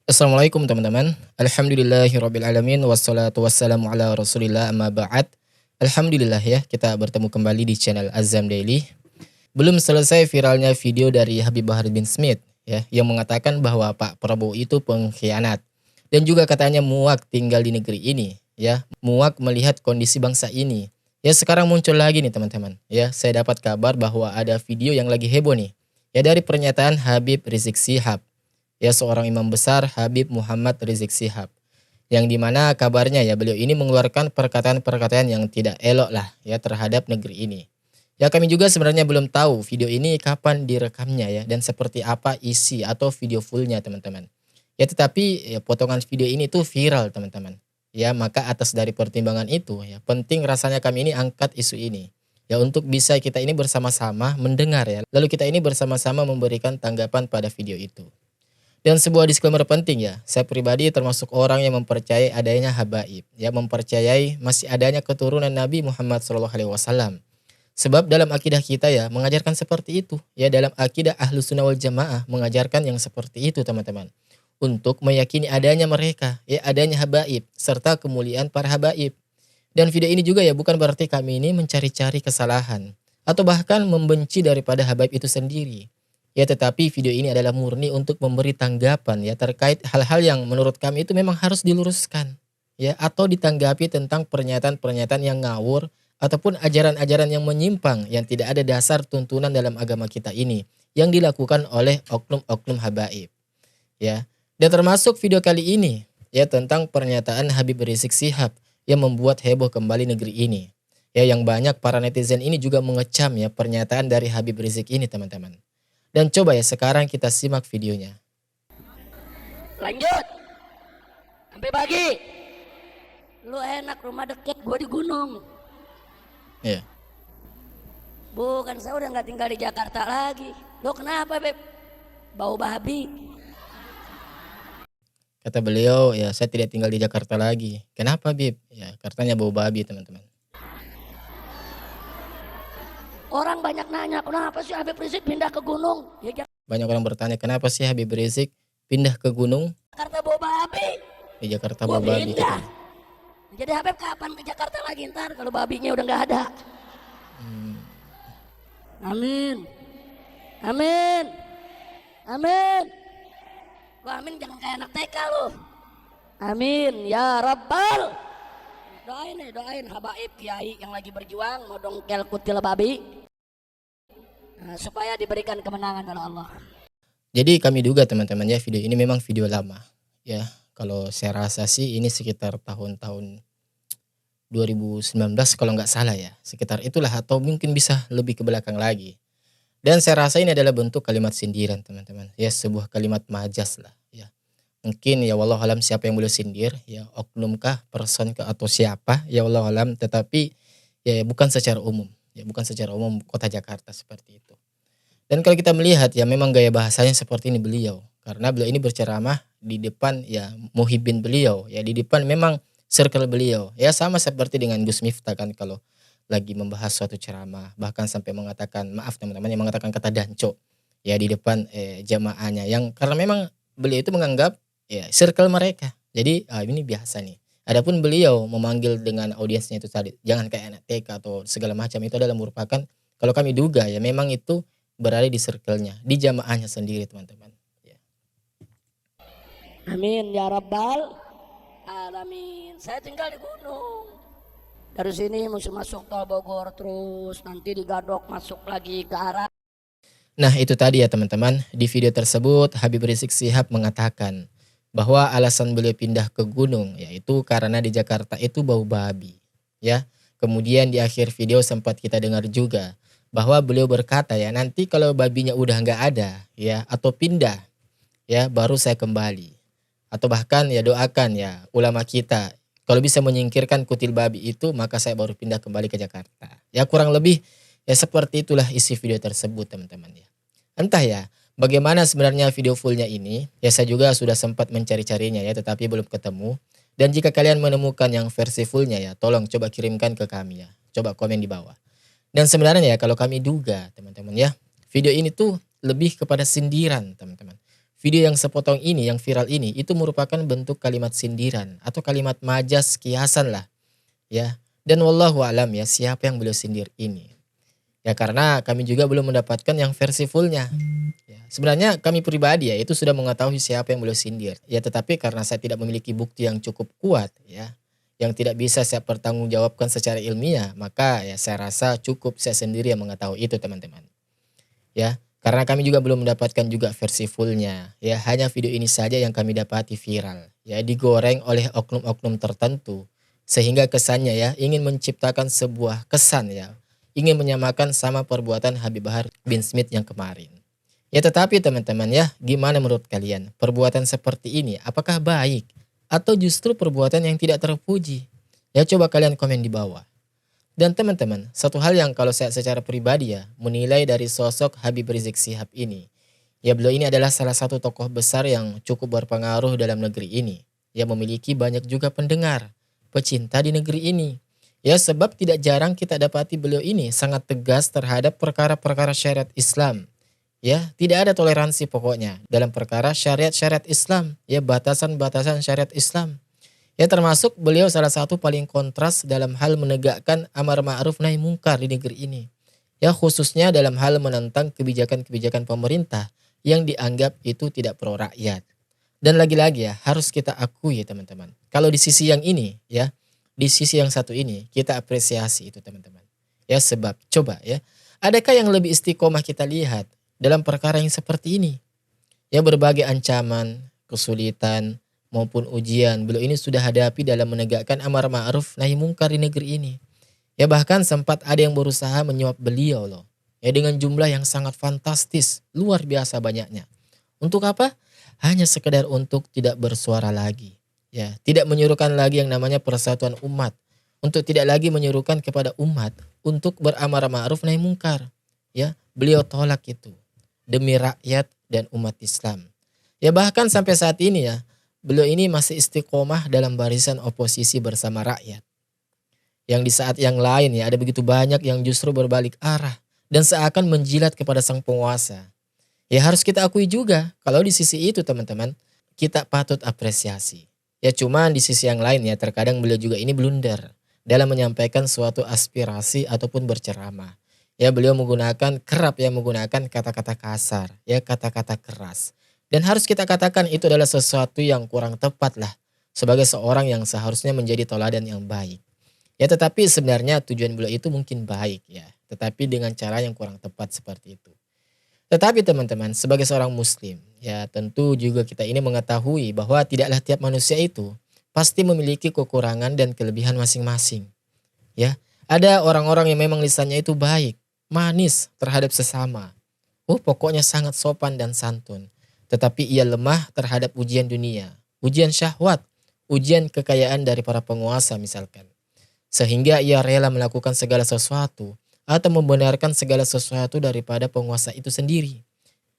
Assalamualaikum teman-teman. Alhamdulillahirrabbilalamin. Wassalatu wassalamu ala rasulillah amma ba'd. Alhamdulillah ya, kita bertemu kembali di channel Azam Daily. Belum selesai viralnya video dari Habib Bahar bin Smith ya, yang mengatakan bahwa Pak Prabowo itu pengkhianat. Dan juga katanya muak tinggal di negeri ini ya, muak melihat kondisi bangsa ini. Ya sekarang muncul lagi nih teman-teman. Ya, saya dapat kabar bahwa ada video yang lagi heboh nih. Ya dari pernyataan Habib Rizik Syihab, ya seorang imam besar Habib Muhammad Rizik Syihab, yang dimana kabarnya ya beliau ini mengeluarkan perkataan-perkataan yang tidak elok lah ya terhadap negeri ini. Ya kami juga sebenarnya belum tahu video ini kapan direkamnya ya dan seperti apa isi atau video fullnya teman-teman. Ya tetapi ya, potongan video ini tuh viral teman-teman. Ya maka atas dari pertimbangan itu ya penting rasanya kami ini angkat isu ini. Ya untuk bisa kita ini bersama-sama mendengar ya. Lalu kita ini bersama-sama memberikan tanggapan pada video itu. Dan sebuah disclaimer penting ya, saya pribadi termasuk orang yang mempercayai adanya habaib, ya mempercayai masih adanya keturunan Nabi Muhammad SAW. Sebab dalam akidah kita ya mengajarkan seperti itu, ya dalam akidah Ahlus Sunnah wal Jamaah mengajarkan yang seperti itu teman-teman. Untuk meyakini adanya mereka, ya adanya habaib, serta kemuliaan para habaib. Dan video ini juga ya bukan berarti kami ini mencari-cari kesalahan, atau bahkan membenci daripada habaib itu sendiri. Ya tetapi video ini adalah murni untuk memberi tanggapan ya terkait hal-hal yang menurut kami itu memang harus diluruskan. Ya atau ditanggapi tentang pernyataan-pernyataan yang ngawur ataupun ajaran-ajaran yang menyimpang yang tidak ada dasar tuntunan dalam agama kita ini yang dilakukan oleh oknum-oknum habaib. Ya. Dan termasuk video kali ini ya tentang pernyataan Habib Rizik Syihab yang membuat heboh kembali negeri ini. Ya yang banyak para netizen ini juga mengecam ya pernyataan dari Habib Rizik ini teman-teman. Dan coba ya sekarang kita simak videonya. Lanjut. Sampai pagi. Lu enak rumah deket, gua di gunung. Iya. Bukan, saya udah nggak tinggal di Jakarta lagi. Lu kenapa, Beb? Bau babi. Kata beliau, ya saya tidak tinggal di Jakarta lagi. Kenapa, Bib? Ya, katanya bau babi, teman-teman. Orang banyak nanya, kenapa sih Habib Rizik pindah ke gunung? Ya Banyak orang bertanya, kenapa sih Habib Rizik pindah ke gunung? Jakarta bau babi. Di Jakarta Gua bau babi. pindah. Jadi Habib kapan ke Jakarta lagi ntar kalau babinya udah nggak ada? Amin. Amin. Amin. Gua amin jangan kayak anak TK lu. Amin ya Rabbal. Doain habaib kiai yang lagi berjuang mau dongkel kutil babi. Nah, supaya diberikan kemenangan oleh Allah. Jadi kami duga teman-teman ya video ini memang video lama. Ya, kalau saya rasa sih ini sekitar tahun-tahun 2019 kalau nggak salah ya. Sekitar itulah atau mungkin bisa lebih ke belakang lagi. Dan saya rasa ini adalah bentuk kalimat sindiran teman-teman. Ya sebuah kalimat majas lah ya. Mungkin ya wallahualam siapa yang beliau sindir, ya oknum kah, person kah atau siapa, ya wallahualam, tetapi ya bukan secara umum, ya bukan secara umum kota Jakarta seperti itu. Dan kalau kita melihat ya memang gaya bahasanya seperti ini beliau, karena beliau ini berceramah di depan ya muhibbin beliau, ya di depan memang circle beliau, ya sama seperti dengan Gus Miftah kan kalau lagi membahas suatu ceramah, bahkan sampai mengatakan maaf teman-teman yang mengatakan kata danco, ya di depan jamaahnya yang karena memang beliau itu menganggap ya circle mereka. Jadi ini biasa nih. Adapun beliau memanggil dengan audiensnya itu tadi, jangan kayak anak TK atau segala macam itu adalah merupakan kalau kami duga ya memang itu berada di circle-nya, di jamaahnya sendiri teman-teman. Ya. Amin ya Rabbal alamin. Saya tinggal di gunung. Dari sini mesti masuk tol Bogor terus nanti digadok masuk lagi ke arah. Nah itu tadi ya teman-teman, di video tersebut Habib Rizik Syihab mengatakan bahwa alasan beliau pindah ke gunung yaitu karena di Jakarta itu bau babi ya. Kemudian di akhir video sempat kita dengar juga bahwa beliau berkata ya nanti kalau babinya udah nggak ada ya atau pindah ya baru saya kembali, atau bahkan ya doakan ya ulama kita kalau bisa menyingkirkan kutil babi itu maka saya baru pindah kembali ke Jakarta. Ya kurang lebih ya seperti itulah isi video tersebut teman-teman ya. Entah ya bagaimana sebenarnya video fullnya ini, ya saya juga sudah sempat mencari-carinya ya, tetapi belum ketemu. Dan jika kalian menemukan yang versi fullnya ya, tolong coba kirimkan ke kami ya. Coba komen di bawah. Dan sebenarnya ya kalau kami duga teman-teman ya, video ini tuh lebih kepada sindiran teman-teman. video yang sepotong ini, yang viral ini, itu merupakan bentuk kalimat sindiran atau kalimat majas kiasan lah, ya. Dan wallahu alam ya, siapa yang beliau sindir ini. Ya karena kami juga belum mendapatkan yang versi fullnya. Ya, sebenarnya kami pribadi ya itu sudah mengetahui siapa yang beliau sindir. Ya tetapi karena saya tidak memiliki bukti yang cukup kuat ya, yang tidak bisa saya pertanggungjawabkan secara ilmiah, maka ya saya rasa cukup saya sendiri yang mengetahui itu teman-teman. Ya, karena kami juga belum mendapatkan juga versi fullnya. Ya, hanya video ini saja yang kami dapati viral. Ya, digoreng oleh oknum-oknum tertentu sehingga kesannya ya ingin menciptakan sebuah kesan ya, ingin menyamakan sama perbuatan Habib Bahar bin Smith yang kemarin. Ya tetapi teman-teman ya, gimana menurut kalian? Perbuatan seperti ini apakah baik atau justru perbuatan yang tidak terpuji? Ya coba kalian komen di bawah. Dan teman-teman, satu hal yang kalau saya secara pribadi ya menilai dari sosok Habib Rizik Syihab ini. Ya beliau ini adalah salah satu tokoh besar yang cukup berpengaruh dalam negeri ini. Ya memiliki banyak juga pendengar, pecinta di negeri ini. Ya sebab tidak jarang kita dapati beliau ini sangat tegas terhadap perkara-perkara syariat Islam. Ya tidak ada toleransi pokoknya dalam perkara syariat-syariat Islam. Ya batasan-batasan syariat Islam. Ya termasuk beliau salah satu paling kontras dalam hal menegakkan amar ma'ruf nahi mungkar di negeri ini. Ya khususnya dalam hal menentang kebijakan-kebijakan pemerintah yang dianggap itu tidak pro rakyat. Dan lagi-lagi ya harus kita akui ya teman-teman. Kalau di sisi yang ini ya, di sisi yang satu ini kita apresiasi itu teman-teman. Ya sebab coba ya, adakah yang lebih istiqomah kita lihat dalam perkara yang seperti ini? Ya berbagai ancaman, kesulitan, maupun ujian beliau ini sudah hadapi dalam menegakkan amar ma'ruf nahi mungkar di negeri ini. Ya bahkan sempat ada yang berusaha menyuap beliau loh. Ya dengan jumlah yang sangat fantastis, luar biasa banyaknya. Untuk apa? Hanya sekedar untuk tidak bersuara lagi. Ya, tidak menyuruhkan lagi yang namanya persatuan umat. Untuk tidak lagi menyuruhkan kepada umat untuk beramar ma'ruf nahi mungkar. Ya, beliau tolak itu demi rakyat dan umat Islam. Ya bahkan sampai saat ini ya, beliau ini masih istiqomah dalam barisan oposisi bersama rakyat. Yang di saat yang lain ya ada begitu banyak yang justru berbalik arah dan seakan menjilat kepada sang penguasa. Ya harus kita akui juga kalau di sisi itu teman-teman kita patut apresiasi. Ya cuman di sisi yang lain ya terkadang beliau juga ini blunder dalam menyampaikan suatu aspirasi ataupun berceramah. Ya beliau kerap menggunakan kata-kata kasar, ya kata-kata keras. Dan harus kita katakan itu adalah sesuatu yang kurang tepat lah sebagai seorang yang seharusnya menjadi teladan yang baik. Ya tetapi sebenarnya tujuan beliau itu mungkin baik ya, tetapi dengan cara yang kurang tepat seperti itu. Tetapi teman-teman sebagai seorang muslim ya tentu juga kita ini mengetahui bahwa tidaklah tiap manusia itu pasti memiliki kekurangan dan kelebihan masing-masing. Ya, ada orang-orang yang memang lisannya itu baik, manis terhadap sesama. Pokoknya sangat sopan dan santun. Tetapi ia lemah terhadap ujian dunia, ujian syahwat, ujian kekayaan dari para penguasa misalkan. Sehingga ia rela melakukan segala sesuatu atau membenarkan segala sesuatu daripada penguasa itu sendiri.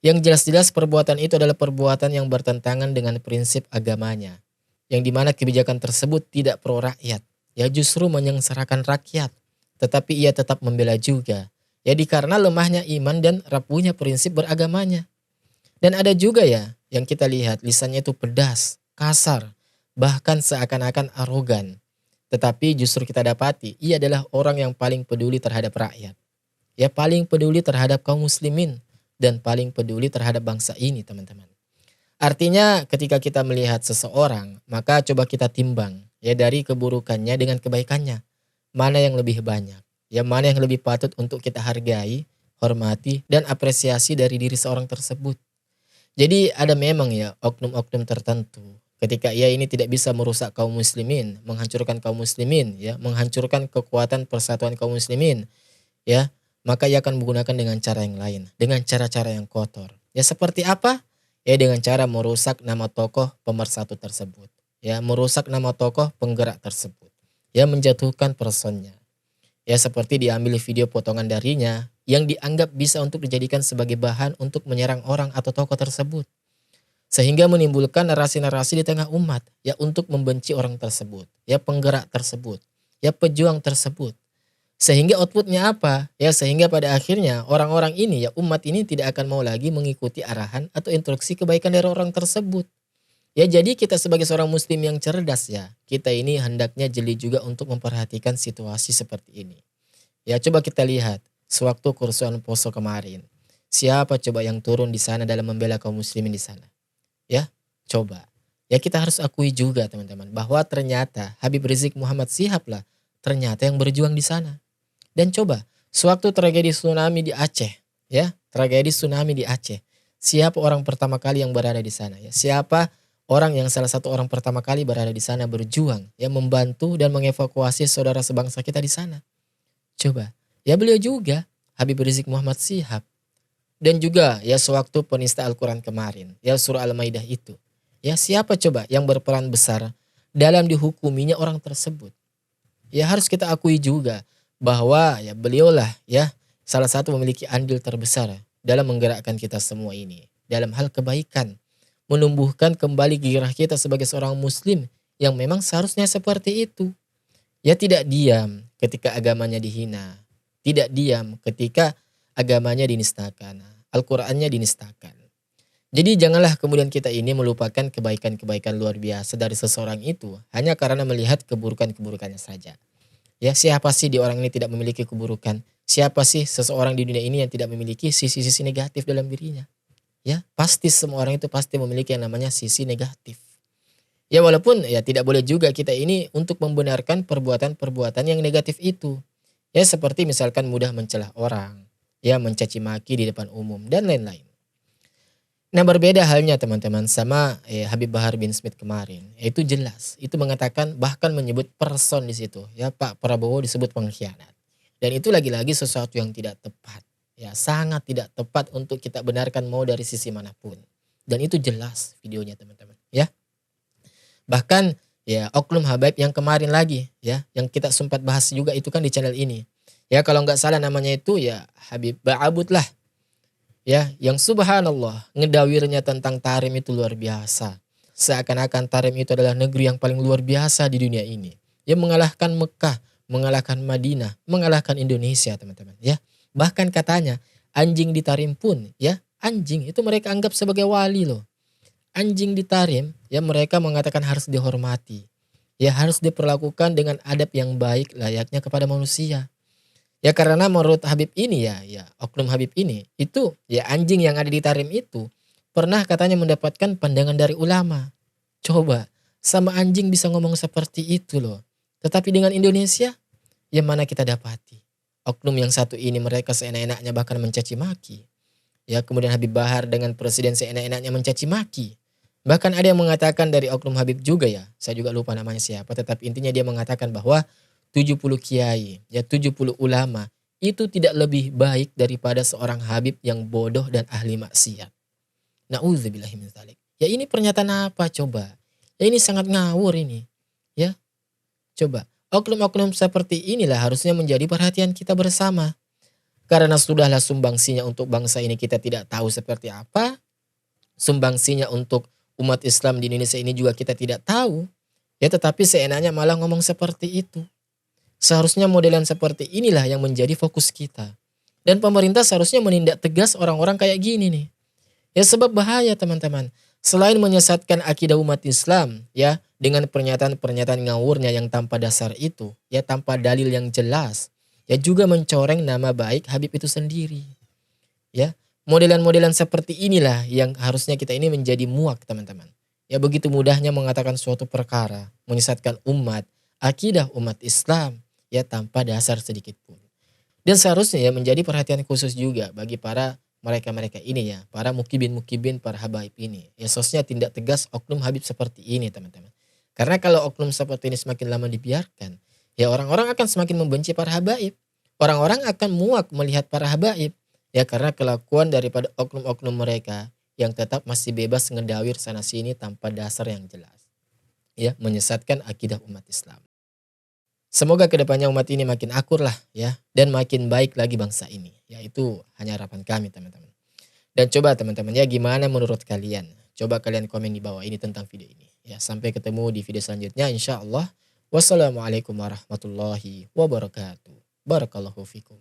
Yang jelas-jelas perbuatan itu adalah perbuatan yang bertentangan dengan prinsip agamanya. Yang dimana kebijakan tersebut tidak pro rakyat, ya justru menyengsarakan rakyat. Tetapi ia tetap membela juga, ya karena lemahnya iman dan rapuhnya prinsip beragamanya. Dan ada juga ya yang kita lihat lisannya itu pedas, kasar, bahkan seakan-akan arogan. Tetapi justru kita dapati ia adalah orang yang paling peduli terhadap rakyat. Ya paling peduli terhadap kaum muslimin dan paling peduli terhadap bangsa ini teman-teman. Artinya ketika kita melihat seseorang maka coba kita timbang ya dari keburukannya dengan kebaikannya. Mana yang lebih banyak? Ya mana yang lebih patut untuk kita hargai, hormati dan apresiasi dari diri seorang tersebut. Jadi ada memang ya oknum-oknum tertentu ketika ia ini tidak bisa merusak kaum muslimin, menghancurkan kaum muslimin ya, menghancurkan kekuatan persatuan kaum muslimin ya, maka ia akan menggunakan dengan cara yang lain, dengan cara-cara yang kotor. Ya seperti apa? Ya dengan cara merusak nama tokoh pemersatu tersebut. Ya merusak nama tokoh penggerak tersebut. Ya menjatuhkan personnya. Ya seperti diambil video potongan darinya yang dianggap bisa untuk dijadikan sebagai bahan untuk menyerang orang atau tokoh tersebut. Sehingga menimbulkan narasi-narasi di tengah umat ya untuk membenci orang tersebut, ya penggerak tersebut, ya pejuang tersebut. Sehingga outputnya apa? Ya sehingga pada akhirnya orang-orang ini ya umat ini tidak akan mau lagi mengikuti arahan atau instruksi kebaikan dari orang tersebut. Ya jadi kita sebagai seorang muslim yang cerdas ya, kita ini hendaknya jeli juga untuk memperhatikan situasi seperti ini. Ya coba kita lihat sewaktu kerusuhan Poso kemarin. Siapa coba yang turun di sana dalam membela kaum muslimin di sana? Ya, coba. Ya kita harus akui juga teman-teman bahwa ternyata Habib Rizik Muhammad Shihab lah ternyata yang berjuang di sana. Dan coba, sewaktu tragedi tsunami di Aceh, ya, tragedi tsunami di Aceh, siapa orang pertama kali yang berada di sana? Ya, siapa orang yang salah satu orang pertama kali berada di sana berjuang, ya, membantu dan mengevakuasi saudara sebangsa kita di sana? Coba, ya beliau juga, Habib Rizik Muhammad Shihab. Dan juga, ya, sewaktu penista Al-Quran kemarin, ya, surah Al-Maidah itu, ya, siapa coba yang berperan besar dalam dihukuminya orang tersebut? Ya harus kita akui juga bahwa ya beliaulah ya salah satu memiliki andil terbesar dalam menggerakkan kita semua ini dalam hal kebaikan, menumbuhkan kembali gairah kita sebagai seorang muslim yang memang seharusnya seperti itu. Ya tidak diam ketika agamanya dihina, tidak diam ketika agamanya dinistakan, Al-Qur'annya dinistakan. Jadi janganlah kemudian kita ini melupakan kebaikan-kebaikan luar biasa dari seseorang itu hanya karena melihat keburukan-keburukannya saja. Ya, siapa sih di orang ini tidak memiliki keburukan? Siapa sih seseorang di dunia ini yang tidak memiliki sisi-sisi negatif dalam dirinya? Ya, pasti semua orang itu pasti memiliki yang namanya sisi negatif. Ya, walaupun ya tidak boleh juga kita ini untuk membenarkan perbuatan-perbuatan yang negatif itu. Ya, seperti misalkan mudah mencela orang, ya mencaci maki di depan umum dan lain-lain. Nah berbeda halnya teman-teman sama Habib Bahar bin Smith kemarin. Itu jelas. Itu mengatakan bahkan menyebut person di situ. Ya Pak Prabowo disebut pengkhianat. Dan itu lagi-lagi sesuatu yang tidak tepat. Ya sangat tidak tepat untuk kita benarkan mau dari sisi manapun. Dan itu jelas videonya teman-teman. Ya. Bahkan ya oknum Habaib yang kemarin lagi ya. Yang kita sempat bahas juga itu kan di channel ini. Ya kalau nggak salah namanya itu ya Habib Ba'abud lah. Ya, yang subhanallah ngedawirnya tentang Tarim itu luar biasa. Seakan-akan Tarim itu adalah negeri yang paling luar biasa di dunia ini. Yang mengalahkan Mekah, mengalahkan Madinah, mengalahkan Indonesia teman-teman. Ya, bahkan katanya anjing di Tarim pun ya anjing itu mereka anggap sebagai wali loh. Anjing di Tarim ya mereka mengatakan harus dihormati. Ya harus diperlakukan dengan adab yang baik layaknya kepada manusia. Ya karena menurut Habib ini ya oknum Habib ini itu ya anjing yang ada di Tarim itu pernah katanya mendapatkan pandangan dari ulama. Coba sama anjing bisa ngomong seperti itu loh. Tetapi dengan Indonesia yang mana kita dapati. Oknum yang satu ini mereka seenak-enaknya bahkan mencaci maki. Ya kemudian Habib Bahar dengan presiden seenak-enaknya mencaci maki. Bahkan ada yang mengatakan dari oknum Habib juga ya. Saya juga lupa namanya siapa tetapi intinya dia mengatakan bahwa 70 kiai, ya 70 ulama, itu tidak lebih baik daripada seorang Habib yang bodoh dan ahli maksiat. Na'udzubillahi min dzalik. Ya ini pernyataan apa coba? Ya ini sangat ngawur ini. Ya, coba. Oknum-oknum seperti inilah harusnya menjadi perhatian kita bersama. Karena sudahlah sumbangsinya untuk bangsa ini kita tidak tahu seperti apa. Sumbangsinya untuk umat Islam di Indonesia ini juga kita tidak tahu. Ya tetapi seenaknya malah ngomong seperti itu. Seharusnya modelan seperti inilah yang menjadi fokus kita. Dan pemerintah seharusnya menindak tegas orang-orang kayak gini nih. Ya sebab bahaya teman-teman. Selain menyesatkan akidah umat Islam ya dengan pernyataan-pernyataan ngawurnya yang tanpa dasar itu. Ya tanpa dalil yang jelas. Ya juga mencoreng nama baik Habib itu sendiri. Ya modelan-modelan seperti inilah yang harusnya kita ini menjadi muak teman-teman. Ya begitu mudahnya mengatakan suatu perkara. Menyesatkan umat, akidah umat Islam. Ya tanpa dasar sedikit pun. Dan seharusnya ya menjadi perhatian khusus juga bagi para mereka-mereka ini ya. Para mukibin-mukibin, para habaib ini. Ya seharusnya tindak tegas oknum Habib seperti ini teman-teman. Karena kalau oknum seperti ini semakin lama dibiarkan. Ya orang-orang akan semakin membenci para habaib. Orang-orang akan muak melihat para habaib. Ya karena kelakuan daripada oknum-oknum mereka. Yang tetap masih bebas ngedawir sana sini tanpa dasar yang jelas. Ya menyesatkan akidah umat Islam. Semoga kedepannya umat ini makin akur lah ya. Dan makin baik lagi bangsa ini. Ya itu hanya harapan kami teman-teman. Dan coba teman-teman ya gimana menurut kalian. Coba kalian komen di bawah ini tentang video ini. Ya sampai ketemu di video selanjutnya insya Allah. Wassalamualaikum warahmatullahi wabarakatuh. Barakallahu fikum.